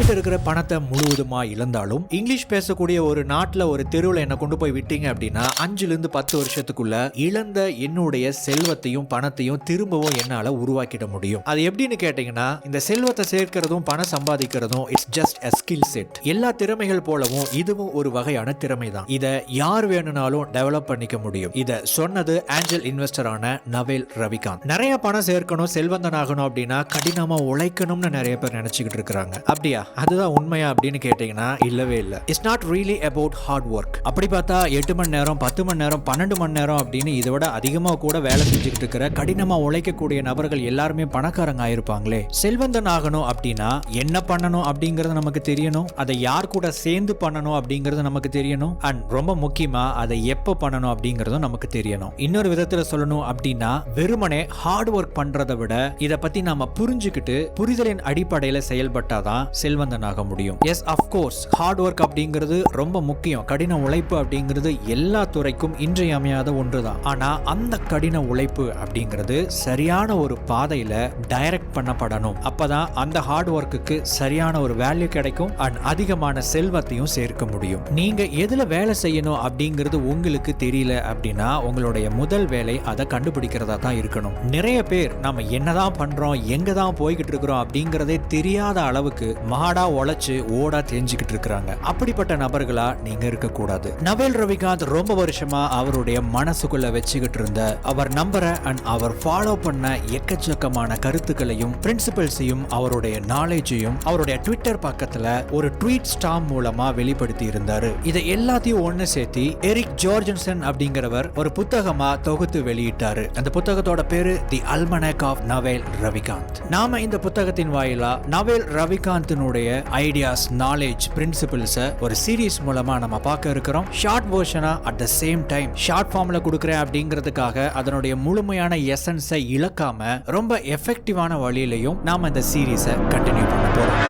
என்கிட்ட இருக்கிற பணத்தை முழுவதுமா இழந்தாலும் இங்கிலீஷ் பேசக்கூடிய ஒரு நாட்டுல ஒரு தெருவில் என்ன கொண்டு போய் விட்டீங்க அப்படின்னா 5 to 10 வருஷத்துக்குள்ள இழந்த என்னுடைய செல்வத்தையும் பணத்தையும் திரும்பவும் என்னால உருவாக்கிட முடியும். அது எப்படின்னு கேட்டீங்கன்னா, இந்த செல்வத்தை சேர்க்கிறதும் பணம் சம்பாதிக்கிறதும் it's just a skill set. எல்லா திறமைகள் போலவும் இதுவும் ஒரு வகையான திறமை தான். இதை யார் வேணும்னாலும் டெவலப் பண்ணிக்க முடியும். இதை சொன்னது ஏஞ்சல் இன்வெஸ்டரான நவேல் ரவிகாந்த். நிறைய பணம் சேர்க்கணும், செல்வந்தன் ஆகணும் அப்படின்னா கடினமா உழைக்கணும்னு நிறைய பேர் நினைச்சுக்கிட்டு இருக்காங்க. அப்படியா? அதுதான் உண்மையா அப்படின்னு கேட்டீங்கன்னா இல்லவே இல்லை. It's not really about hard work. அப்படி பார்த்தா 8 மணி நேரம், 10 மணி நேரம், 12 மணி நேரம் அப்படின்னு இதை விட அதிகமாக கூட வேலை செஞ்சுக்கிட்டு இருக்கிற கடினமா உழைக்கக்கூடிய நபர்கள் எல்லாருமே பணக்காரங்க ஆயிருப்பாங்களே. செல்வந்தன் ஆகணும் அப்படின்னா என்ன பண்ணணும் அப்படிங்கறது நமக்கு தெரியணும். அதை யார் கூட சேர்ந்து பண்ணணும் அப்படிங்கறது நமக்கு தெரியணும். அண்ட் ரொம்ப முக்கியமா அதை எப்ப பண்ணணும் அப்படிங்கறதும் நமக்கு தெரியணும். இன்னொரு விதத்துல சொல்லணும் அப்படின்னா, வெறுமனே ஹார்ட் ஒர்க் பண்றதை விட இதை பத்தி நாம புரிஞ்சுக்கிட்டு புரிதலின் அடிப்படையில செயல்பட்டாதான் செல்வந்தன் ஆக முடியும். Yes, of course hard work அப்படிங்கிறது ரொம்ப முக்கியம். கடின உழைப்பு அப்படிங்கிறது எல்லா துறைக்கும் இன்றியமையாத ஒன்றுதான். ஆனா அந்த கடின உழைப்பு அப்படிங்கிறது சரியான ஒரு பாதையில டைரக்ட் பண்ணப்படணும். அப்பதான் அந்த ஹார்ட் ஒர்க்குக்கு சரியான ஒரு வேல்யூ கிடைக்கும் அண்ட் அதிகமான செல்வத்தையும் சேர்க்க முடியும். நீங்க எதுல வேலை செய்யணும் அப்படிங்கிறது உங்களுக்கு தெரியல அப்படின்னா உங்களுடைய முதல் வேலை அதை கண்டுபிடிக்கிறதா தான் இருக்கணும். நிறைய பேர் நம்ம என்னதான் பண்றோம், எங்க தான் போய்கிட்டு இருக்கிறோம் அப்படிங்கறதே தெரியாத அளவுக்கு மாடா உழைச்சு ஓடா தெரிஞ்சுக்கிட்டு இருக்காங்க. அப்படிப்பட்ட நபர்களா நீங்க இருக்க கூடாது. நவேல் ரவிகாந்த் ரொம்ப வருஷமா அவருடைய மனசுக்குள்ள வச்சுக்கிட்டு இருந்த அவர் நம்பரை அண்ட் அவர் ஃபாலோ பண்ண எக்கச்சக்கமான கருத்துக்களையும் பிரின்சிபல்ஸையும் அவருடைய நாலேஜையும் அவருடைய ட்விட்டர் பக்கத்துல ஒரு ட்வீட் ஸ்டாம் மூலமா வெளிப்படுத்தி இருந்தாரு. இதை எல்லாத்தையும் ஒண்ணு சேர்த்து எரிக் ஜார்ஜன்சன் அப்படிங்கிறவர் ஒரு புத்தகமா தொகுத்து வெளியிட்டாரு. அந்த புத்தகத்தோட பேரு the almanack of Naval Ravikant. நாம இந்த புத்தகத்தின் வாயிலா நவேல் ரவிகாந்தினுடைய ஐடியாஸ், நாலேஜ், பிரின்சிபிள்ஸ் ஒரு சீரீஸ் மூலமா நம்ம பார்க்க இருக்கிறோம். ஷார்ட் வெர்ஷனா at the same time short ஃபார்ம்ல கொடுக்கிறேன் அப்படிங்கிறதுக்காக அதனுடைய முழுமையான எசன்ஸை இழக்காம ரொம்ப எஃபெக்டிவான வழியிலையும் நாம இந்த சீரீஸை கண்டினியூ பண்ண போறோம்.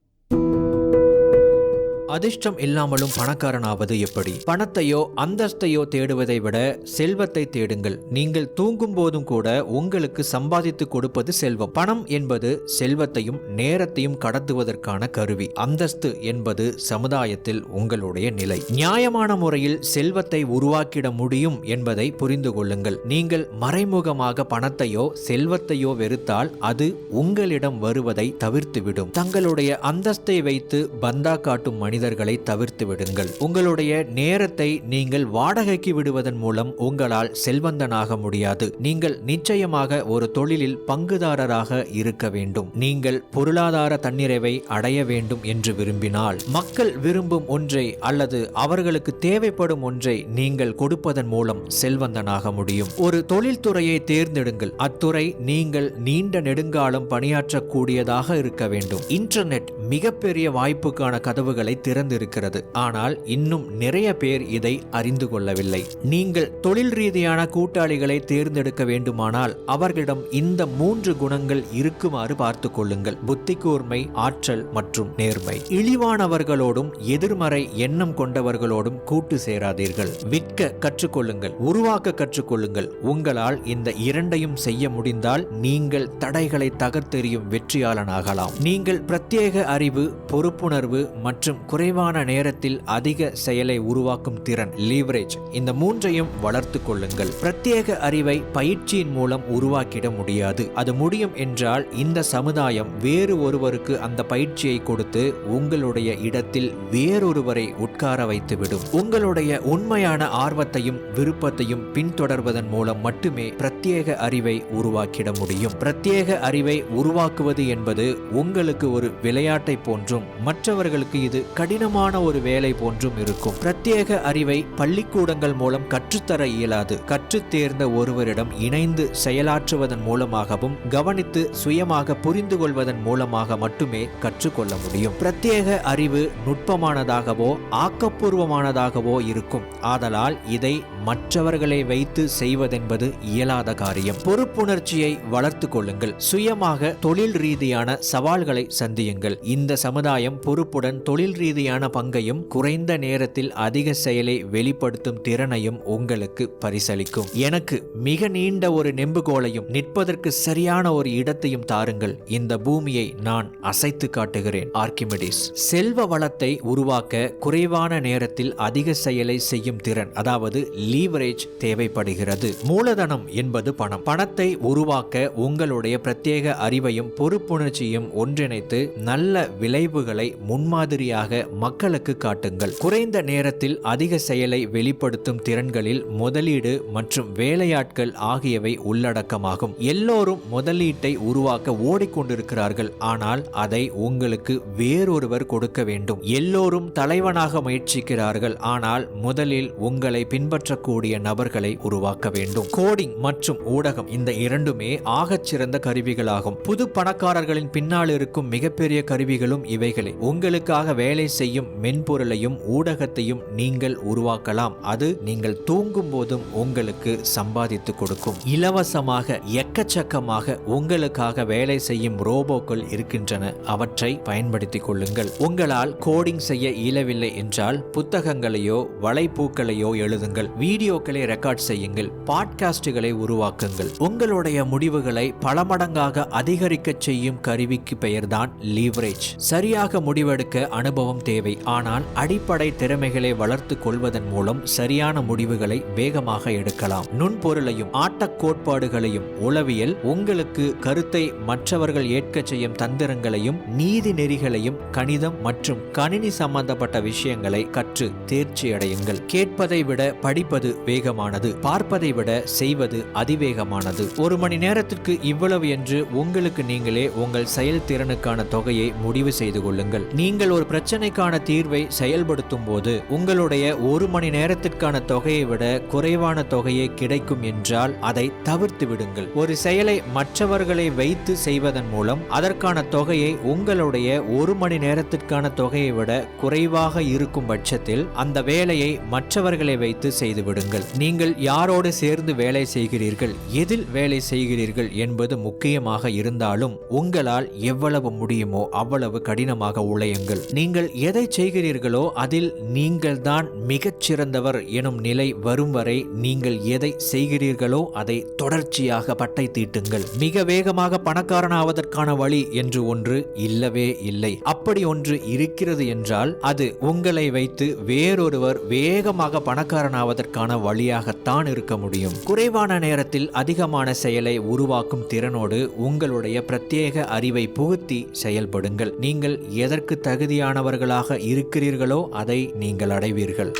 அதிர்ஷ்டம் இல்லாமலும் பணக்காரனாவது எப்படி? பணத்தையோ அந்தஸ்தையோ தேடுவதை விட செல்வத்தை தேடுங்கள். நீங்கள் தூங்கும் போதும் கூட உங்களுக்கு சம்பாதித்து கொடுப்பது செல்வம். பணம் என்பது செல்வத்தையும் நேரத்தையும் கடத்துவதற்கான கருவி. அந்தஸ்து என்பது சமுதாயத்தில் உங்களுடைய நிலை. நியாயமான முறையில் செல்வத்தை உருவாக்கிட முடியும் என்பதை புரிந்து கொள்ளுங்கள். நீங்கள் மறைமுகமாக பணத்தையோ செல்வத்தையோ வெறுத்தால் அது உங்களிடம் வருவதை தவிர்த்துவிடும். தங்களுடைய அந்தஸ்தை வைத்து பந்தா காட்டும் மனிதர்களை தவிர்த்து விடுங்கள். உங்களுடைய நேரத்தை நீங்கள் வாடகைக்கு விடுவதன் மூலம் உங்களால் செல்வந்தனாக முடியாது. நீங்கள் நிச்சயமாக ஒரு தொழிலில் பங்குதாரராக இருக்க வேண்டும். நீங்கள் பொருளாதார தன்னிறைவை அடைய வேண்டும் என்று விரும்பினால் மக்கள் விரும்பும் ஒன்றை அல்லது அவர்களுக்கு தேவைப்படும் ஒன்றை நீங்கள் கொடுப்பதன் மூலம் செல்வந்தனாக முடியும். ஒரு தொழில்துறையை தேர்ந்தெடுங்கள். அத்துறை நீங்கள் நீண்ட நெடுங்காலம் பணியாற்றக்கூடியதாக இருக்க வேண்டும். இன்டர்நெட் மிகப்பெரிய வாய்ப்புக்கான கதவுகளை திறந்திருக்கிறது. ஆனால் இன்னும் நிறைய பேர் இதை அறிந்து கொள்ளவில்லை. நீங்கள் தொழில் ரீதியான கூட்டாளிகளை தேர்ந்தெடுக்க வேண்டுமானால் அவர்களிடம் இந்த 3 குணங்கள் இருக்குமாறு பார்த்து கொள்ளுங்கள். புத்தி கூர்மை, ஆற்றல் மற்றும் நேர்மை. இழிவானவர்களோடும் எதிர்மறை எண்ணம் கொண்டவர்களோடும் கூட்டு சேராதீர்கள். விற்க கற்றுக்கொள்ளுங்கள், உருவாக்க கற்றுக்கொள்ளுங்கள். உங்களால் இந்த இரண்டையும் செய்ய முடிந்தால் நீங்கள் தடைகளை தகர்த்தெறியும் வெற்றியாளனாகலாம். நீங்கள் பிரத்யேக அறிவு, பொறுப்புணர்வு மற்றும் குறைவான நேரத்தில் அதிக செயலை உருவாக்கும் திறன், லீவரேஜ், இந்த 3ஐயும் வளர்த்து கொள்ளுங்கள். பிரத்யேக அறிவை பயிற்சியின் மூலம் உருவாக்கிட முடியாது. அது முடியும் என்றால் இந்த சமுதாயம் வேறு ஒருவருக்கு அந்த பயிற்சியை கொடுத்து உங்களுடைய இடத்தில் வேறொருவரை உட்கார வைத்துவிடும். உங்களுடைய உண்மையான ஆர்வத்தையும் விருப்பத்தையும் பின்தொடர்வதன் மூலம் மட்டுமே பிரத்யேக அறிவை உருவாக்கிட முடியும். பிரத்யேக அறிவை உருவாக்குவது என்பது உங்களுக்கு ஒரு விளையாட்டை போன்றும் மற்றவர்களுக்கு இது கடினமான ஒரு வேலை போன்றும் இருக்கும். பிரத்யேக அறிவை பள்ளிக்கூடங்கள் மூலம் கற்றுத்தர இயலாது. கற்றுத் தேர்ந்த ஒருவரிடம் இணைந்து செயலாற்றுவதன் மூலமாகவும் கவனித்து சுயமாக புரிந்து கொள்வதன் மூலமாக மட்டுமே கற்றுக்கொள்ள முடியும். பிரத்யேக அறிவு நுட்பமானதாகவோ ஆக்கப்பூர்வமானதாகவோ இருக்கும். ஆதலால் இதை மற்றவர்களை வைத்து செய்வதென்பது இயலாத காரியம். பொறுப்புணர்ச்சியை வளர்த்து கொள்ளுங்கள். சுயமாக தொழில் ரீதியான சவால்களை சந்தியுங்கள். இந்த சமுதாயம் பொறுப்புடன் தொழில் ரீதியான பங்கையும் குறைந்த நேரத்தில் அதிக செயலை வெளிப்படுத்தும் திறனையும் உங்களுக்கு பரிசளிக்கும். எனக்கு மிக நீண்ட ஒரு நெம்புகோலையும் நிற்பதற்கு சரியான ஒரு இடத்தையும் தாருங்கள். இந்த பூமியை நான் அசைத்து காட்டுகிறேன். ஆர்க்கிமெடிஸ். செல்வ வளத்தை உருவாக்க குறைவான நேரத்தில் அதிக செயலை செய்யும் திறன், அதாவது லீவரேஜ் தேவைப்படுகிறது. மூலதனம் என்பது பணம். பணத்தை உருவாக்க உங்களுடைய பிரத்யேக அறிவையும் பொறுப்புணர்ச்சியும் ஒன்றிணைத்து நல்ல விளைவுகளை முன்மாதிரியாக மக்களுக்கு காட்டுங்கள். குறைந்த நேரத்தில் அதிக செயலை வெளிப்படுத்தும் திறன்களில் முதலீடு மற்றும் வேலையாட்கள் ஆகியவை உள்ளடக்கமாகும். எல்லோரும் முதலீட்டை உருவாக்க ஓடிக்கொண்டிருக்கிறார்கள், ஆனால் அதை உங்களுக்கு வேறொருவர் கொடுக்க வேண்டும். எல்லோரும் தலைவனாக முயற்சிக்கிறார்கள், ஆனால் முதலில் உங்களை பின்பற்றக்கூடிய நபர்களை உருவாக்க வேண்டும். கோடிங் மற்றும் ஊடகம், இந்த இரண்டுமே ஆகச்சிறந்த கருவிகளாகும். புது பணக்காரர்களின் பின்னால் இருக்கும் மிகப்பெரிய கருவிகளும் இவைகளே. உங்களுக்காக வேலை செய்யும் மென்பொருளையும் ஊடகத்தையும் நீங்கள் உருவாக்கலாம். அது நீங்கள் தூங்கும் போதும் உங்களுக்கு சம்பாதித்து கொடுக்கும். இலவசமாக எக்கச்சக்கமாக உங்களுக்காக வேலை செய்யும் ரோபோக்கள் இருக்கின்றன. அவற்றை பயன்படுத்திக் கொள்ளுங்கள். உங்களால் கோடிங் செய்ய இயலவில்லை என்றால் புத்தகங்களையோ வலைப்பூக்களையோ எழுதுங்கள். வீடியோக்களை ரெக்கார்ட் செய்யுங்கள். பாட்காஸ்டுகளை உருவாக்குங்கள். உங்களுடைய முடிவுகளை பல மடங்காக அதிகரிக்க செய்யும் கருவிக்கு பெயர்தான் லீவரேஜ். சரியாக முடிவெடுக்க அனுபவம் தேவை, ஆனால் அடிப்படை திறமைகளை வளர்த்து கொள்வதன் மூலம் சரியான முடிவுகளை வேகமாக எடுக்கலாம். நுண்பொருளையும் ஆட்ட கோட்பாடுகளையும் உளவியல் உங்களுக்கு கருத்தை மற்றவர்கள் ஏற்க செய்யும் தந்திரங்களையும் நீதி நெறிகளையும் கணிதம் மற்றும் கணினி சம்பந்தப்பட்ட விஷயங்களை கற்று தேர்ச்சி அடையுங்கள். கேட்பதை விட படிப்பது வேகமானது, பார்ப்பதை விட செய்வது அதிவேகமானது. ஒரு மணி நேரத்திற்கு இவ்வளவு என்று உங்களுக்கு நீங்களே உங்கள் செயல்திறனுக்கான தொகையை முடிவு செய்து கொள்ளுங்கள். நீங்கள் ஒரு பிரச்சனைக்கான தீர்வை செயல்படுத்தும் போது உங்களுடைய ஒரு மணி நேரத்திற்கான தொகையை விட குறைவான தொகையே கிடைக்கும் என்றால் அதை தவிர்த்து விடுங்கள். ஒரு செயலை மற்றவர்களை வைத்து செய்வதன் மூலம் அதற்கான தொகையை உங்களுடைய ஒரு மணி நேரத்திற்கான தொகையை விட குறைவாக இருக்கும் பட்சத்தில் அந்த வேலையை மற்றவர்களை வைத்து செய்து விடுங்கள். நீங்கள் யாரோடு சேர்ந்து வேலை செய்கிறீர்கள், எதில் வேலை செய்கிறீர்கள் என்பது முக்கியமாக இருந்தாலும் உங்களால் எவ்வளவு முடியுமோ அவ்வளவு கடினமாக உழையுங்கள். நீங்கள் எதை செய்கிறீர்களோ அதில் நீங்கள் தான் மிகச்சிறந்தவர் எனும் நிலை வரும் வரை நீங்கள் எதை செய்கிறீர்களோ அதை தொடர்ச்சியாக பட்டை தீட்டுங்கள். மிக வேகமாக பணக்காரன் ஆவதற்கான வழி என்று ஒன்று இல்லவே இல்லை. அப்படி ஒன்று இருக்கிறது என்றால் அது உங்களை வைத்து வேறொருவர் வேகமாக பணக்காரன் ஆவதற்கான வழியாகத்தான் இருக்க முடியும். குறைவான நேரத்தில் அதிகமான செயலை உருவாக்கும் திறனோடு உங்களுடைய பிரத்யேக அறிவை புகுத்தி செயல்படுங்கள். நீங்கள் எதற்கு தகுதியானவர்களாக இருக்கிறீர்களோ அதை நீங்கள் அடைவீர்கள்.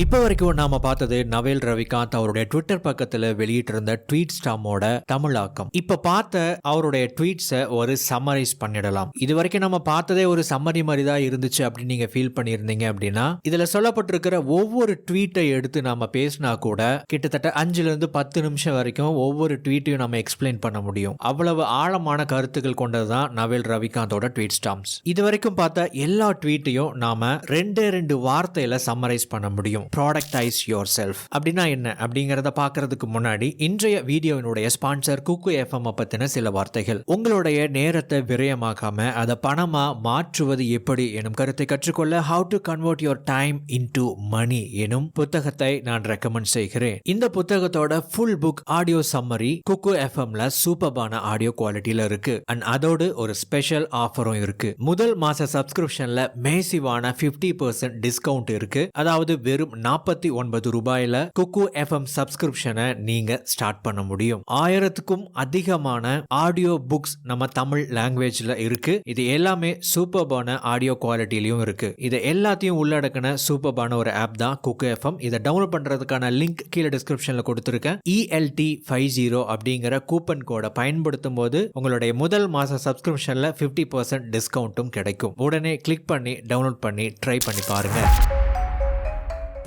இப்போ வரைக்கும் நாம பார்த்தது நவேல் ரவிகாந்த் அவருடைய ட்விட்டர் பக்கத்துல வெளியிட்டிருந்த ட்வீட் ஸ்டாமோட தமிழாக்கம். இப்ப பார்த்த அவருடைய ட்வீட்ஸை ஒரு சம்மரைஸ் பண்ணிடலாம். இது வரைக்கும் நம்ம பார்த்ததே ஒரு சம்மரி மாதிரி தான் இருந்துச்சு அப்படின்னு நீங்க ஃபீல் பண்ணியிருந்தீங்க அப்படின்னா, இதுல சொல்லப்பட்டிருக்கிற ஒவ்வொரு ட்வீட்டை எடுத்து நாம பேசினா கூட கிட்டத்தட்ட 5-10 நிமிஷம் வரைக்கும் ஒவ்வொரு ட்வீட்டையும் நம்ம எக்ஸ்பிளைன் பண்ண முடியும். அவ்வளவு ஆழமான கருத்துக்கள் கொண்டதுதான் நவேல் ரவிகாந்தோட ட்வீட் ஸ்டாம்ஸ். இது வரைக்கும் பார்த்த எல்லா ட்வீட்டையும் நாம 2 வார்த்தையில சம்மரைஸ் பண்ண முடியும். ப்ராடக்டைஸ் யோர் செல்ஃப் அப்படின்னா என்ன அப்படிங்கறத பார்க்கறதுக்கு முன்னாடி இன்றைய வீடியோவினுடைய ஸ்பான்சர் குக்கு எஃப்எம் பத்தின சில வார்த்தைகள். உங்களுடைய நேரத்தை விரயமாக்காம அதை பணமா மாற்றுவது எப்படி எனும் கருத்தை கற்றுக்கொள்ள how to convert your time into money எனும் புத்தகத்தை நான் ரெக்கமெண்ட் செய்கிறேன். இந்த புத்தகத்தோட full book audio summary Kuku எஃப்எம்ல சூப்பர்பான ஆடியோ குவாலிட்டியில இருக்கு. அண்ட் அதோடு ஒரு ஸ்பெஷல் ஆஃபரும் இருக்கு. முதல் மாச சப்ஸ்கிரிப்ஷன்ல மேசிவான 50% டிஸ்கவுண்ட் இருக்கு. அதாவது வெறும் 49 ரூபாயில குக்கு எஃப்எம் சப்ஸ்கிரிப்ஷனை நீங்க ஸ்டார்ட் பண்ண முடியும். 1000க்கும் அதிகமான ஆடியோ புக்ஸ் நம்ம தமிழ் லாங்குவேஜ்ல இருக்கு. இது எல்லாமே சூப்பர்பான ஆடியோ குவாலிட்டியிலும் இருக்கு. இது எல்லாத்தையும் உள்ளடக்கின சூப்பர்பான ஒரு ஆப் தான் குக்கு எஃப்எம். இதை டவுன்லோட் பண்றதுக்கான லிங்க் கீழே டிஸ்கிரிப்ஷன்ல கொடுத்திருக்கேன். ELT50 அப்படிங்கிற கூப்பன் கோடை பயன்படுத்தும் போது உங்களுடைய முதல் மாச சப்ஸ்கிரிப்ஷன்ல 50% டிஸ்கவுண்ட்டும் கிடைக்கும். உடனே கிளிக் பண்ணி டவுன்லோட் பண்ணி ட்ரை பண்ணி பாருங்க.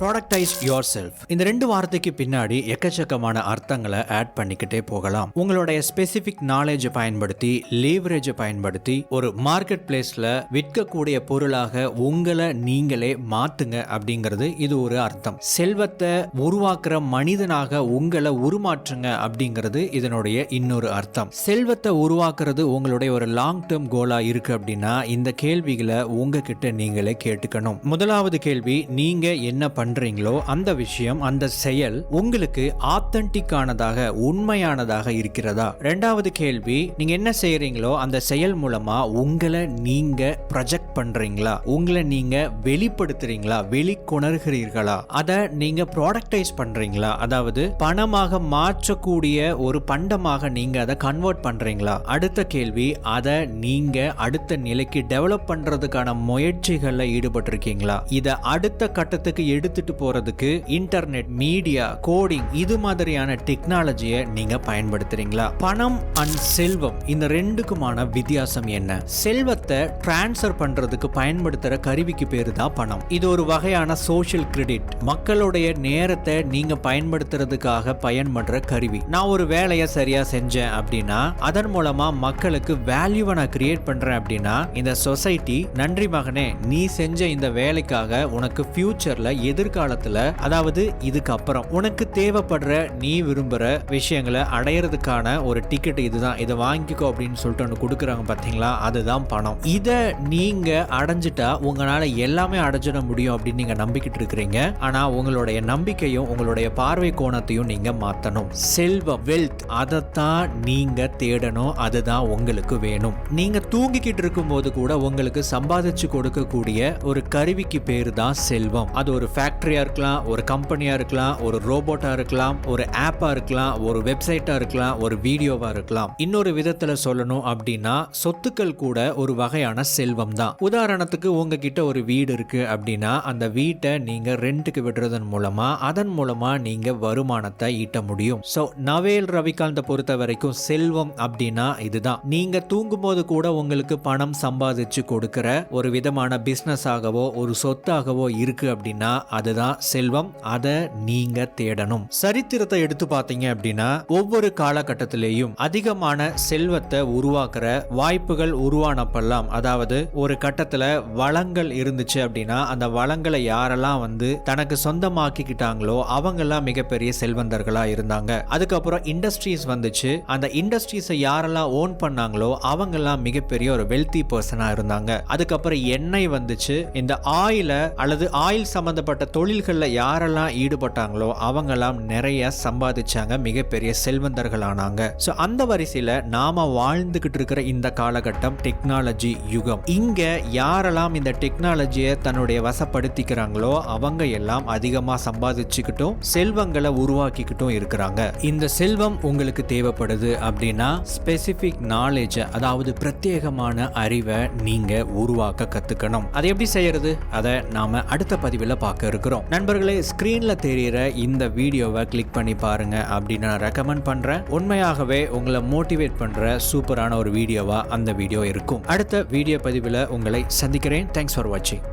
ப்ராடக்டைஸ் யோர் செல்ஃப். இந்த 2 வார்த்தைக்கு பின்னாடி எக்கச்சக்கமான அர்த்தங்களை ஆட் பண்ணிக்கிட்டே போகலாம். உங்களுடைய ஸ்பெசிபிக் நாலேஜை பயன்படுத்தி, லீவரேஜை பயன்படுத்தி ஒரு மார்க்கெட் பிளேஸ்ல விற்கக்கூடிய பொருளாக உங்களை நீங்களே மாத்துங்க அப்படிங்கிறது இது ஒரு அர்த்தம். செல்வத்தை உருவாக்குற மனிதனாக உங்களை உருமாற்றுங்க அப்படிங்கிறது இதனுடைய இன்னொரு அர்த்தம். செல்வத்தை உருவாக்குறது உங்களுடைய ஒரு லாங் டேர்ம் கோலா இருக்கு அப்படின்னா இந்த கேள்விகளை உங்ககிட்ட நீங்களே கேட்டுக்கணும். முதலாவது கேள்வி, நீங்க என்ன பண்றீங்களோ அந்த விஷயம், அந்த செயல் உங்களுக்கு ஆத்தென்டிக்கானதாக, உண்மையானதாக இருக்கிறதா? இரண்டாவது கேள்வி, நீங்க என்ன செய்யறீங்களோ அந்த செயல் மூலமா உங்களை நீங்க ப்ரொஜெக்ட் பண்றீங்களா, உங்களை நீங்க வெளிப்படுத்துறீங்களா, வெளிக்கொணர்கிறீர்களா, அதை நீங்க ப்ராடக்டைஸ் பண்றீங்களா, அதாவது பணமாக மாற்றக்கூடிய ஒரு பண்டமாக நீங்க அதை கன்வெர்ட் பண்றீங்களா? அடுத்த கேள்வி, அதை நீங்க அடுத்த நிலைக்கு டெவலப் பண்றதுக்கான முயற்சிகள்ல ஈடுபட்டிருக்கீங்களா? இதை அடுத்த கட்டத்துக்கு எடுத்துட்டு போறதுக்கு இன்டர்நெட், மீடியா, கோடிங் இது மாதிரியான டெக்னாலஜியை நீங்க பயன்படுத்துறீங்களா? பணம் அண்ட் செல்வம், இந்த ரெண்டுக்குமான வித்தியாசம் என்ன? செல்வத்தை டிரான்ஸ்ஃபர் பண்றதுக்கு பயன்படுத்துற கருவிக்கு பேரு தான் பணம். இது ஒரு வகையான சோஷியல் கிரெடிட், மக்களுடைய நேரத்தை நீங்க பயன்படுத்துறதுக்காக பயன்படுற கருவி. நான் ஒரு வேலையை சரியா செஞ்சேன் அப்படின்னா அதன் மூலமா மக்களுக்கு வேல்யூவை நான் கிரியேட் பண்றேன் அப்படின்னா இந்த சொசைட்டி, நன்றி மகனே, நீ செஞ்ச இந்த வேலைக்காக உனக்கு ஃபியூச்சர்ல, எதிர்காலத்துல, அதாவது இதுக்கப்புறம் உனக்கு தேவைப்படுற, நீ விரும்புற விஷயங்களை அடையிறதுக்கான ஒரு டிக்கெட் இதுதான், இதை வாங்கிக்கோ அப்படின்னு சொல்லிட்டு ஒன்று கொடுக்குறாங்க பார்த்தீங்களா, அதுதான் பணம். இதை நீங்க அடைஞ்சிட்டா உங்களால எல்லாமே அடைஞ்சிட முடியும் அப்படின்னு நீங்க நம்பிக்கிட்டு இருக்கிறீங்க. ஆனா உங்களுடைய நம்பிக்கையும் உங்களுடைய பார்வை கோணத்தையும் நீங்க மாத்தணும். செல்வம், வெல்த், அதைத்தான் நீங்க தேடணும், அதுதான் உங்களுக்கு வேணும். நீங்க தூங்கிக்கிட்டு இருக்கும்போது கூட உங்களுக்கு சம்பாதிச்சு கொடுக்கக்கூடிய ஒரு கருவிக்கு பேரு தான் செல்வம். அது ஒரு ஃபேக்டரியா இருக்கலாம், ஒரு கம்பெனியா இருக்கலாம், ஒரு ரோபோட்டா இருக்கலாம், ஒரு ஆப்பா இருக்கலாம், ஒரு வெப்சைட்டா இருக்கலாம், ஒரு வீடியோவா இருக்கலாம். இன்னொரு விதத்துல சொல்லணும் அப்படின்னா சொத்துக்கள் கூட ஒரு வகையான செல்வம் தான். உதாரணத்துக்கு உங்ககிட்ட ஒரு வீடு இருக்கு அப்படின்னா அந்த வீட்டை நீங்க ரெண்டுக்கு விடுறதன் மூலமா, அதன் மூலமா நீங்க வருமானத்தை ஈட்ட முடியும். சோ நவேல் ரவிகாந்தை பொறுத்த வரைக்கும் செல்வம் அப்படின்னா இதுதான். நீங்க தூங்கும்போது கூட உங்களுக்கு பணம் சம்பாதிச்சு கொடுக்கிற ஒரு விதமான பிசினஸ் ஆகவோ ஒரு சொத்தாகவோ இருக்கு அப்படின்னா அதுதான் செல்வம். அதை நீங்க தேடணும். சரித்திரத்தை எடுத்து பார்த்தீங்க அப்படின்னா ஒவ்வொரு காலகட்டத்திலேயும் அதிகமான செல்வத்தை உருவாக்குற வாய்ப்புகள் உருவானப்பெல்லாம், அதாவது ஒரு கட்டத்துல வளங்கள் இருந்துச்சு அப்படின்னா அந்த வளங்களை யாரெல்லாம் தனக்கு சொந்தமாக்கிக்கிட்டாங்களோ அவங்கெல்லாம் மிகப்பெரிய செல்வந்தர்களா இருந்தாங்க. அதுக்கப்புறம் இண்டஸ்ட்ரீஸ் வந்துச்சு, அந்த இண்டஸ்ட்ரீஸை யாரெல்லாம் ஓன் பண்ணாங்களோ அவங்கெல்லாம் மிகப்பெரிய ஒரு வெல்தி பர்சனா இருந்தாங்க. அதுக்கப்புறம் எண்ணெய் வந்துச்சு, இந்த ஆயில அல்லது ஆயில் சம்பந்தப்பட்ட தொழில்கள்ல யாரெல்லாம் ஈடுபட்டாங்களோ அவங்கெல்லாம் நிறைய சம்பாதிச்சாங்க, மிகப்பெரிய செல்வந்தர்கள் ஆனாங்க. சோ அந்த வரிசையில நாம வாழ்ந்துகிட்டு இருக்கிற இந்த காலகட்டம் டெக்னாலஜி யுகம். இங்க யாரெல்லாம் இந்த டெக்னாலஜியை தன்னுடைய வசப்படுத்திக்கிறாங்களோ அவங்க எல்லாம் அதிகமா சம்பாதிச்சுக்கிட்டும் செல்வங்களை உருவாக்கிக்கிட்டும் இருக்கிறாங்க. இந்த செல்வம் உங்களுக்கு தேவைப்படுது அப்படின்னா ஸ்பெசிபிக் நாலேஜ், அதாவது பிரத்யேகமான அறிவை நீங்க உருவாக்க கத்துக்கணும். அதை எப்படி செய்யறது? அதை நாம அடுத்த பதிவில் பார்க்க இருக்கிறோம். நண்பர்களே, ஸ்கிரீன்ல தெரியுற இந்த வீடியோவை கிளிக் பண்ணி பாருங்க அப்படின்னு நான் ரெக்கமெண்ட் பண்றேன். உண்மையாகவே உங்களை மோட்டிவேட் பண்ற சூப்பரான ஒரு வீடியோவா அந்த வீடியோ இருக்கும். அடுத்த வீடியோ பதிவில் உங்களை சந்திக்கிறேன். தேங்க்ஸ் ஃபார் வாட்சிங்.